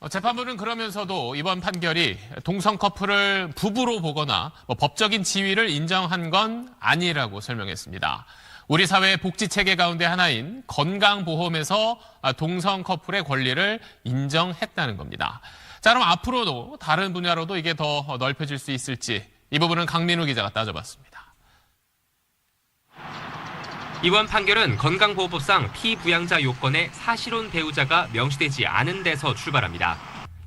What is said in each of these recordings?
재판부는 그러면서도 이번 판결이 동성 커플을 부부로 보거나 법적인 지위를 인정한 건 아니라고 설명했습니다. 우리 사회의 복지 체계 가운데 하나인 건강보험에서 동성 커플의 권리를 인정했다는 겁니다. 자, 그럼 앞으로도 다른 분야로도 이게 더 넓혀질 수 있을지 이 부분은 강민우 기자가 따져봤습니다. 이번 판결은 건강보호법상 피부양자 요건에 사실혼 배우자가 명시되지 않은 데서 출발합니다.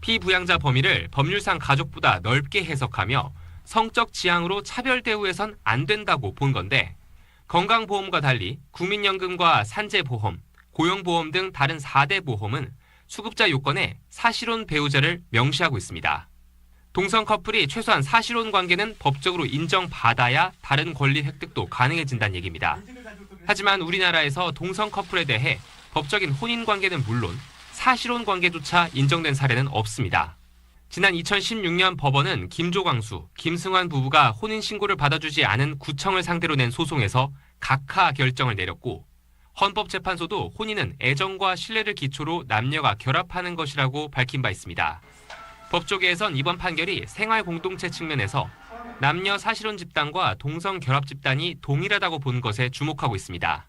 피부양자 범위를 법률상 가족보다 넓게 해석하며 성적 지향으로 차별 대우해선 안 된다고 본 건데, 건강보험과 달리 국민연금과 산재보험, 고용보험 등 다른 4대 보험은 수급자 요건에 사실혼 배우자를 명시하고 있습니다. 동성 커플이 최소한 사실혼 관계는 법적으로 인정받아야 다른 권리 획득도 가능해진다는 얘기입니다. 하지만 우리나라에서 동성 커플에 대해 법적인 혼인 관계는 물론 사실혼 관계조차 인정된 사례는 없습니다. 지난 2016년 법원은 김조광수, 김승환 부부가 혼인 신고를 받아주지 않은 구청을 상대로 낸 소송에서 각하 결정을 내렸고, 헌법재판소도 혼인은 애정과 신뢰를 기초로 남녀가 결합하는 것이라고 밝힌 바 있습니다. 법조계에선 이번 판결이 생활 공동체 측면에서 남녀 사실혼 집단과 동성 결합 집단이 동일하다고 본 것에 주목하고 있습니다.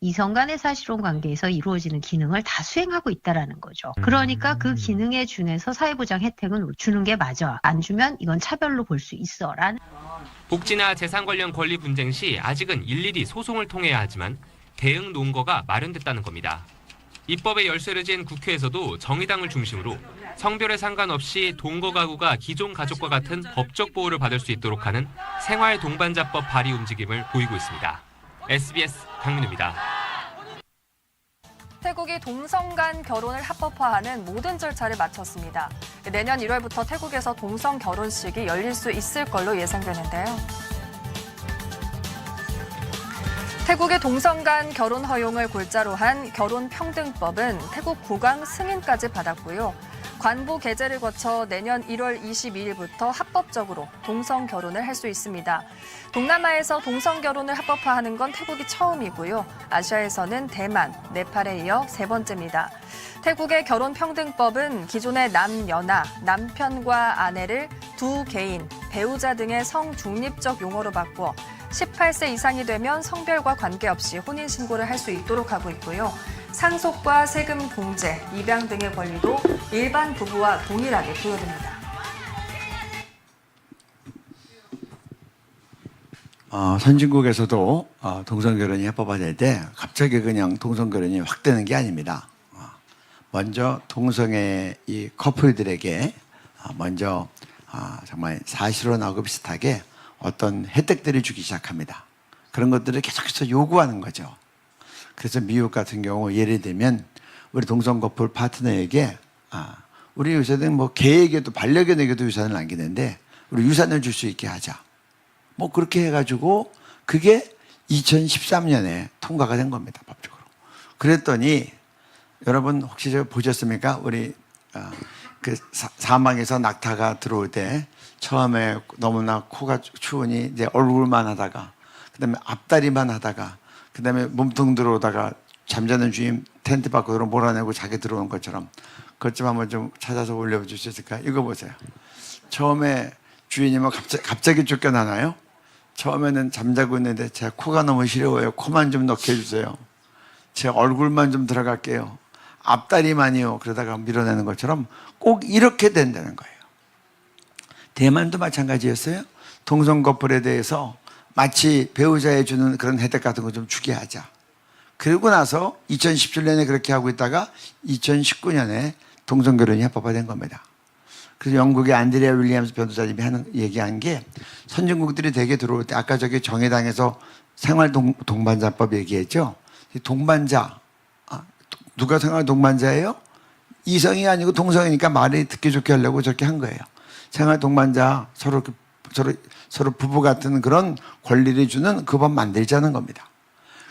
이성 간의 사실혼 관계에서 이루어지는 기능을 다 수행하고 있다는 거죠. 그러니까 그 기능에 준해서 사회보장 혜택은 주는 게 맞아. 안 주면 이건 차별로 볼 수 있어라는. 복지나 재산 관련 권리 분쟁 시 아직은 일일이 소송을 통해야 하지만 대응 논거가 마련됐다는 겁니다. 입법에 열쇠를 쥔 국회에서도 정의당을 중심으로 성별에 상관없이 동거 가구가 기존 가족과 같은 법적 보호를 받을 수 있도록 하는 생활 동반자법 발의 움직임을 보이고 있습니다. SBS 강민우입니다. 태국이 동성 간 결혼을 합법화하는 모든 절차를 마쳤습니다. 내년 1월부터 태국에서 동성 결혼식이 열릴 수 있을 걸로 예상되는데요. 태국의 동성 간 결혼 허용을 골자로 한 결혼평등법은 태국 국왕 승인까지 받았고요. 관보 개제를 거쳐 내년 1월 22일부터 합법적으로 동성 결혼을 할 수 있습니다. 동남아에서 동성 결혼을 합법화하는 건 태국이 처음이고요. 아시아에서는 대만, 네팔에 이어 세 번째입니다. 태국의 결혼평등법은 기존의 남녀나 남편과 아내를 두 개인, 배우자 등의 성중립적 용어로 바꿔 18세 이상이 되면 성별과 관계없이 혼인신고를 할 수 있도록 하고 있고요. 상속과 세금 공제, 입양 등의 권리도 일반 부부와 동일하게 부여됩니다. 선진국에서도 동성결혼이 합법화될 때 갑자기 그냥 동성결혼이 확 되는 게 아닙니다. 먼저 동성애 이 커플들에게 먼저 정말 사실혼하고 비슷하게 어떤 혜택들을 주기 시작합니다. 그런 것들을 계속해서 요구하는 거죠. 그래서 미국 같은 경우 예를 들면 우리 동성 커플 파트너에게 우리 요새는 뭐 개에게도 반려견에게도 유산을 남기는데 우리 유산을 줄 수 있게 하자. 뭐 그렇게 해가지고 그게 2013년에 통과가 된 겁니다. 법적으로. 그랬더니 여러분 혹시 저 보셨습니까? 우리 그 사막에서 낙타가 들어올 때 처음에 너무나 코가 추우니 이제 얼굴만 하다가 그다음에 앞다리만 하다가 그다음에 몸통 들어오다가 잠자는 주인 텐트 밖으로 몰아내고 자기 들어오는 것처럼 그것 좀 한번 좀 찾아서 올려줄 수 있을까요? 이거 보세요. 처음에 주인이 뭐 갑자기 쫓겨나나요? 처음에는 잠자고 있는데 제 코가 너무 시려워요. 코만 좀 넣게 해주세요. 제 얼굴만 좀 들어갈게요. 앞다리만이요. 그러다가 밀어내는 것처럼 꼭 이렇게 된다는 거예요. 대만도 마찬가지였어요. 동성 커플에 대해서 마치 배우자에 주는 그런 혜택 같은 거 좀 주게 하자. 그러고 나서 2017년에 그렇게 하고 있다가 2019년에 동성 결혼이 합법화된 겁니다. 그래서 영국의 안드레아 윌리엄스 변호사님이 얘기한 게 선진국들이 대개 들어올 때 아까 저기 정의당에서 생활 동반자법 얘기했죠. 동반자 누가 생활 동반자예요? 이성이 아니고 동성이니까 말이 듣기 좋게 하려고 저렇게 한 거예요. 생활 동반자 서로 부부 같은 그런 권리를 주는 그 법 만들자는 겁니다.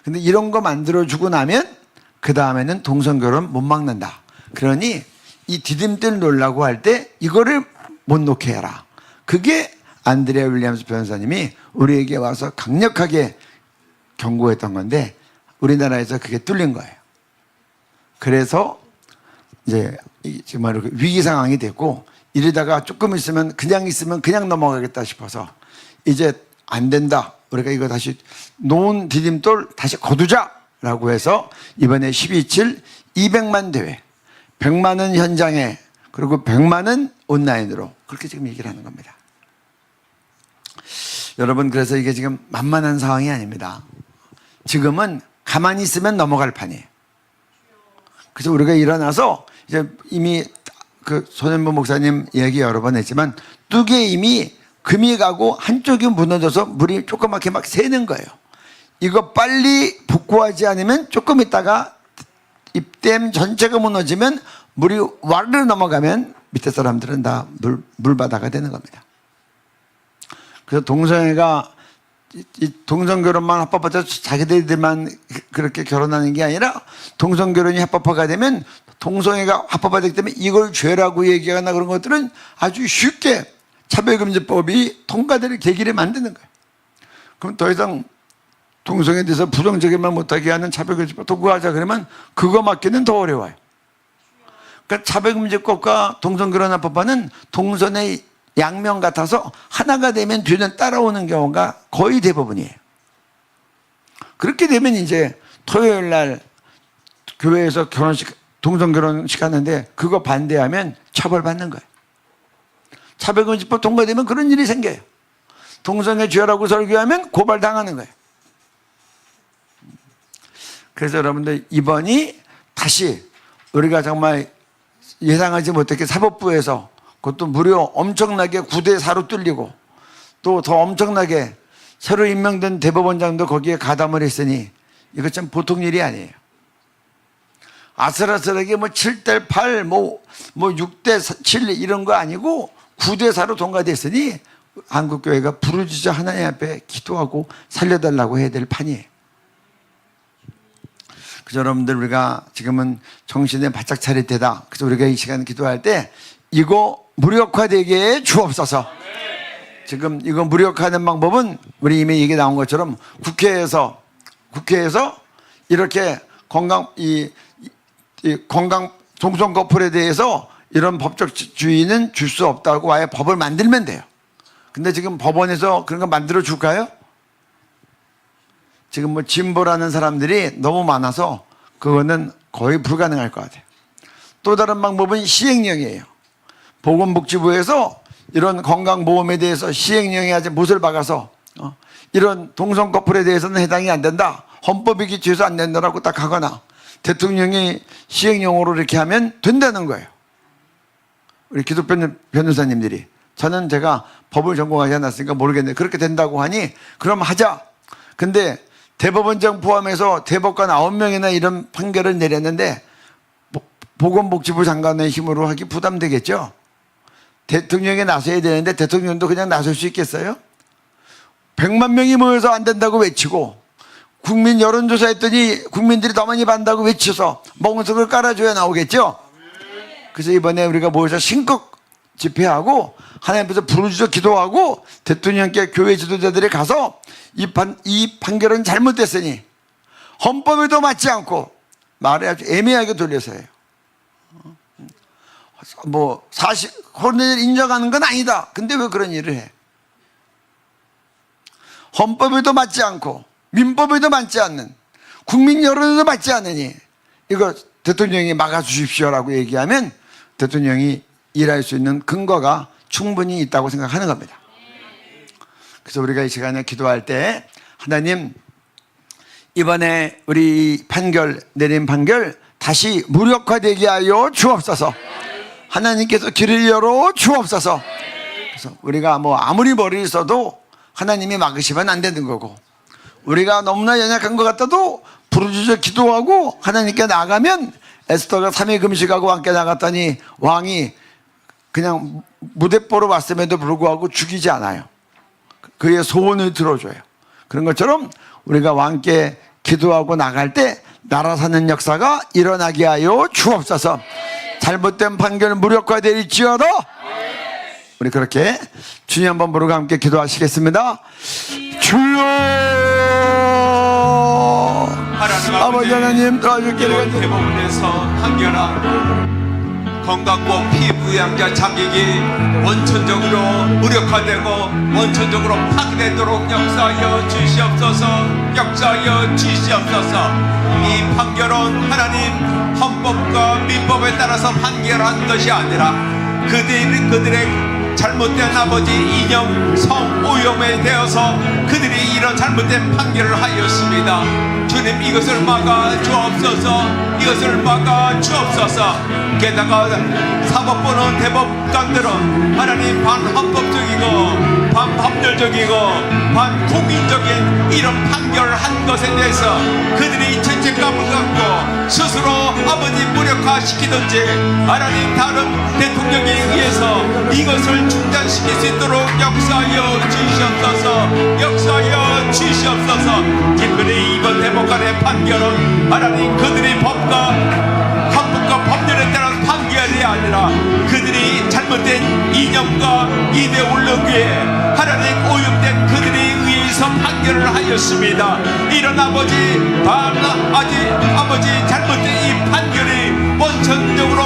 근데 이런 거 만들어주고 나면 그 다음에는 동성결혼 못 막는다. 그러니 이 디딤돌 놓으려고 할 때 이거를 못 놓게 해라. 그게 안드레아 윌리엄스 변호사님이 우리에게 와서 강력하게 경고했던 건데 우리나라에서 그게 뚫린 거예요. 그래서 이제 정말 위기 상황이 됐고 이러다가 조금 있으면 그냥 넘어가겠다 싶어서 이제 안 된다. 우리가 이거 다시 놓은 디딤돌 다시 거두자라고 해서 이번에 12.7 200만 대회, 100만은 현장에 그리고 100만은 온라인으로 그렇게 지금 얘기를 하는 겁니다. 여러분 그래서 이게 지금 만만한 상황이 아닙니다. 지금은 가만히 있으면 넘어갈 판이에요. 그래서 우리가 일어나서 이제 이미 그 손현보 목사님 얘기 여러 번 했지만 뚝에 이미 금이 가고 한쪽이 무너져서 물이 조그맣게 막 새는 거예요. 이거 빨리 복구하지 않으면 조금 있다가 입댐 전체가 무너지면 물이 와르르 넘어가면 밑에 사람들은 다 물바다가 되는 겁니다. 그래서 동성애가 이 동성결혼만 합법화돼서 자기들만 그렇게 결혼하는 게 아니라 동성결혼이 합법화가 되면 동성애가 합법화되기 때문에 이걸 죄라고 얘기하거나 그런 것들은 아주 쉽게 차별금지법이 통과될 계기를 만드는 거예요. 그럼 더 이상 동성애에 대해서 부정적이만 못하게 하는 차별금지법 통과하자 그러면 그거 맞기는 더 어려워요. 그러니까 차별금지법과 동성결혼 합법화는 동선의 양면 같아서 하나가 되면 뒤는 따라오는 경우가 거의 대부분이에요. 그렇게 되면 이제 토요일 날 교회에서 동성결혼식 하는데 그거 반대하면 처벌받는 거예요. 차별금지법 통과되면 그런 일이 생겨요. 동성애 죄라고 설교하면 고발당하는 거예요. 그래서 여러분들 이번이 다시 우리가 정말 예상하지 못했게 사법부에서 그것도 무려 엄청나게 9대4로 뚫리고 또 더 엄청나게 새로 임명된 대법원장도 거기에 가담을 했으니 이거 참 보통 일이 아니에요. 아슬아슬하게 뭐 7대8 뭐 6대7 이런 거 아니고 9대4로 통과됐으니 한국교회가 부르짖어 하나님 앞에 기도하고 살려달라고 해야 될 판이에요. 그래서 여러분들 우리가 지금은 정신에 바짝 차릴 때다. 그래서 우리가 이 시간 기도할 때 이거 무력화되게 주옵소서. 지금 이거 무력화하는 방법은 우리 이미 얘기 나온 것처럼 국회에서 이렇게 건강 동성 커플에 대해서 이런 법적 주의는 줄 수 없다고 아예 법을 만들면 돼요. 근데 지금 법원에서 그런 거 만들어 줄까요? 지금 뭐 진보라는 사람들이 너무 많아서 그거는 거의 불가능할 것 같아요. 또 다른 방법은 시행령이에요. 보건복지부에서 이런 건강보험에 대해서 시행령에 아주 못을 박아서 이런 동성 커플에 대해서는 해당이 안 된다. 헌법이 기초해서 안 된다라고 딱 하거나 대통령이 시행령으로 이렇게 하면 된다는 거예요. 우리 기독변 변호사님들이 저는 제가 법을 전공하지 않았으니까 모르겠는데 그렇게 된다고 하니 그럼 하자. 근데 대법원장 포함해서 대법관 9명이나 이런 판결을 내렸는데 보건복지부 장관의 힘으로 하기 부담되겠죠. 대통령이 나서야 되는데 대통령도 그냥 나설 수 있겠어요? 100만 명이 모여서 안 된다고 외치고 국민 여론조사 했더니 국민들이 더 많이 반다고 외쳐서 멍석을 깔아줘야 나오겠죠. 그래서 이번에 우리가 모여서 신곡 집회하고 하나님 앞에서 부르짖어 기도하고 대통령께 교회 지도자들이 가서 이 판결은 잘못됐으니 헌법에도 맞지 않고 말을 아주 애매하게 돌려서 해요. 뭐 사실 혼인을 인정하는 건 아니다. 근데 왜 그런 일을 해? 헌법에도 맞지 않고 민법에도 맞지 않는 국민 여론에도 맞지 않으니 이거 대통령이 막아주십시오라고 얘기하면 대통령이 일할 수 있는 근거가 충분히 있다고 생각하는 겁니다. 그래서 우리가 이 시간에 기도할 때 하나님 이번에 우리 내린 판결 다시 무력화되게 하여 주옵소서. 하나님께서 길을 열어 주옵소서. 그래서 우리가 뭐 아무리 머리를 써도 하나님이 막으시면 안 되는 거고 우리가 너무나 연약한 것 같아도 부르짖어 기도하고 하나님께 나가면 에스더가 3일 금식하고 함께 나갔더니 왕이 그냥 무대뽀로 왔음에도 불구하고 죽이지 않아요. 그의 소원을 들어줘요. 그런 것처럼 우리가 왕께 기도하고 나갈 때 나라 사는 역사가 일어나게 하여 주옵소서. 잘못된 판결은 무력화될지어다. 우리 그렇게 주님 한번 부르고 함께 기도하시겠습니다. 주여 아버지 하나님 도와주기를 대법원에서 판결한 건강보험 피부양자 자격이 원천적으로 무력화되고 원천적으로 파괴되도록 역사하여 주시옵소서. 역사하여 주시옵소서. 이 판결은 하나님 헌법과 민법에 따라서 판결한 것이 아니라 그들의 잘못된 아버지 이념 성오염에 대해서 그들이 이런 잘못된 판결을 하였습니다. 주님, 이것을 막아 주옵소서. 이것을 막아 주옵소서. 게다가 사법부는 대법관들은 하나님 반헌법적이고 반법률적이고 반국민적인 이런 판결을 한 것에 대해서 그들이 죄책감을 갖고 스스로 아버지 무력화시키든지 하나님 다른 대통령에 의해서 이것을 중단시킬 수 있도록 역사하여 주시옵소서. 역사하여 주시옵소서. 특별히 이번 대법관의 판결은 하나님 그들의 법과 헌법과 법률에 따른 판결이 아니라 그들이 잘못된 이념과 이데올로기에 하나님 오염된 그들에 의해서 판결을 하였습니다. 이런 아버지 잘못된 이 판결이 원천적으로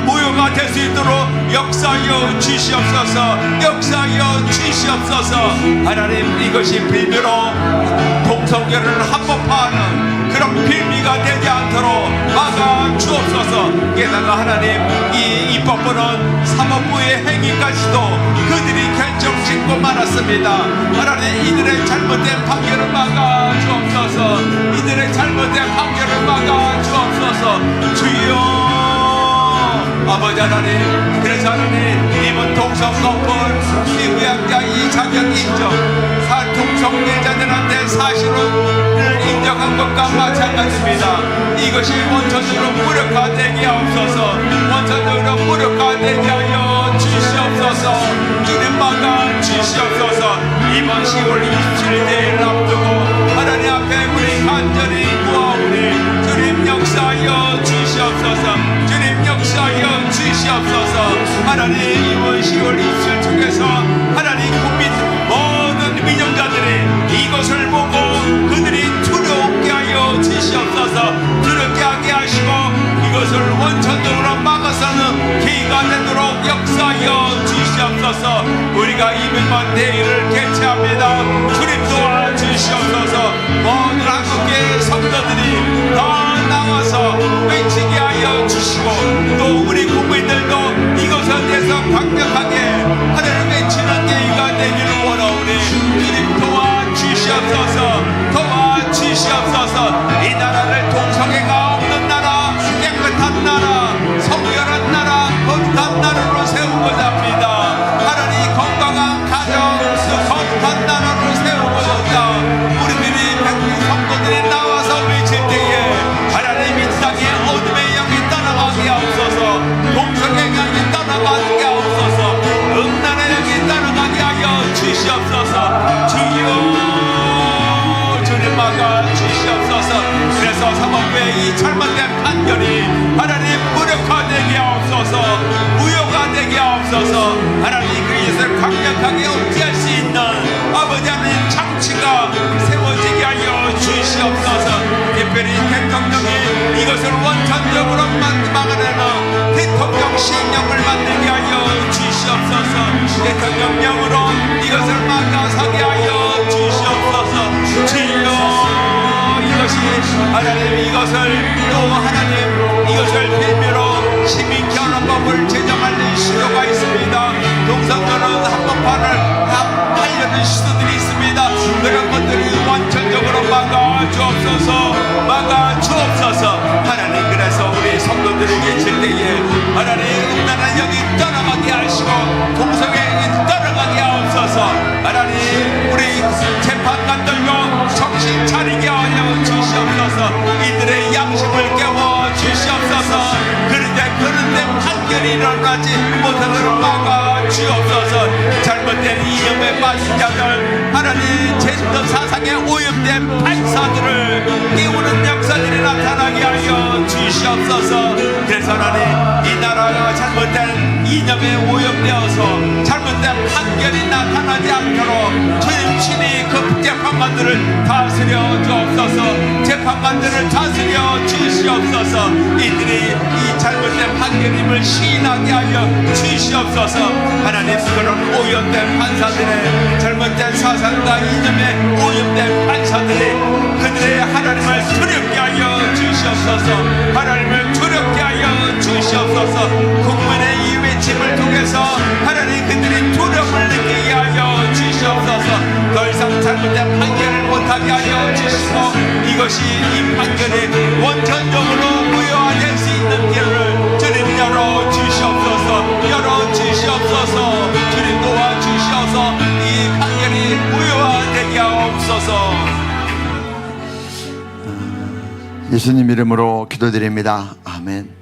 무효가 될 수 있도록 역사하여 주시옵소서. 역사하여 주시옵소서. 하나님, 이것이 빌미로 동성결을 합법화하는 그런 빌미가 되지 않도록 막아 주옵소서. 게다가 하나님, 이 입법부는 사법부의 행위까지도 그들이 결정짓고 말았습니다. 하나님, 이들의 잘못된 판결을 막아 주옵소서. 이들의 잘못된 판결을 막아 주옵소서. 주여 아버지 하나님, 그래서 하나님 이번 동성커플 피부양자 이 자격 인정 동성애자들한테 사실을 인정한 것과 마찬가지입니다. 이것이 원천적으로 무력화되게 하옵소서. 원천적으로 무력화되게 하여 주시옵소서. 주님 막아 주시옵소서. 이번 10월 27일 앞두고 하나님 앞에 우리 간절히 구하오니 주님 역사하여 주시옵소서. 주님 역사하여 주시옵소서. 하나님, 이번 10월 27일 중에서 하나님 국민 모든 민영자들이 이것을 보고 그들이 두렵게 하여 주시옵소서. 두렵게 하게 하시고 이것을 원천적으로 막아서는 기회가 되도록 역사하여 주시옵소서. 우리가 200만 대회를 개최합니다. 주님 도와주시옵소서. 모든 한국계 성도들이 다 나와서 외치게 하여 주시고 또 우리 국민들도 이것에 대해서 강력하게 하나님 외치는 계기가 되기를 원하오니 주님 도와주시옵소서. 도와주시옵소서. 이 나라를 동성애가 없는 나라, 깨끗한 나라, 성결한 나라, 거룩한 나라로 세우고자 합니다. 하나님 건강한 가정, 거룩한 나라로 세우고자 합니다. 우리들이 백성 성도들이 나와서 외칠 때에 하나님 이 땅에 어둠의 영이 떠나가게 하옵소서. 동성애가 영이 떠나가게 하옵소서. 음란의 영이 떠나가게 하여 주시옵소서. 주여 주님 막아 주시옵소서. 그래서 사법부의 이 잘못된 판결이 하나님 무력화되게 하옵소서. 무효가 되게 하옵소서. 하나님 그 이것을 강력하게 억제할 수 있는 아버지 하나님 장치가 세워지게 하여 주시옵소서. 특별히 대통령이 이것을 원천적으로 막아내는 대통령 시행령을 만들게 하여 주시옵소서. 대통령령으로 이것을 막아서게 하여 주시옵소서. 주여 이것이 하나님 이것을 또 하나님 이것을 빌미로 시민결혼법을 제정하는 시도가 있습니다. 동성결혼 합법화를 하려는 시도들이 있습니다. 그런 것들이 원천적으로 막아 주옵소서. 막아 주옵소서. 하나님 그래서 우리 성도들에게 질 때에 하나님 음란한 영이 떠나가게 하시고 동성애가 떠나가게 하옵소서. 하나님 우리 재판관들도 정신 차리게 하여 주시옵소서. 이들의 양심을 깨워 주시옵소서. 그런데 판결이 일어나지 못하도록 막아 주옵소서. 잘못된 이념에 빠진 자들 하나님 제도 사상에 오염된 판사들을 깨우는 역사들이 나타나게 하여 주시옵소서. 그래서 하나님 이 나라가 잘못된 이념에 오염되어서 잘못된 판결이 나타나지 않도록 주님 친히 그 재판관들을 다스려 주옵소서. 재판관들을 다스려 주시옵소서. 이들이 이 잘못된 판결임을 시인하게 하여 주시옵소서. 하나님, 그런 오염된 판사들의 잘못된 사상과 이념에 오염된 판사들이 그들의 하나님을 두렵게 하여 주시옵소서. 하나님을 두렵게 하여 주시옵소서. 국민의 이 외침을 통해서 하나님 그들이 두려움을 느끼게 하여 주시옵소서. 더 이상 잘못된 판결을 못하게 하여 주시고 이것이 이 판결이 원천적으로 무효화될 수 있는 길을 주님 열어 주시옵소서. 열어 주시옵소서. 주님 도와 주시옵소서. 이 판결이 무효화되게 하옵소서. 예수님 이름으로 기도드립니다. 아멘.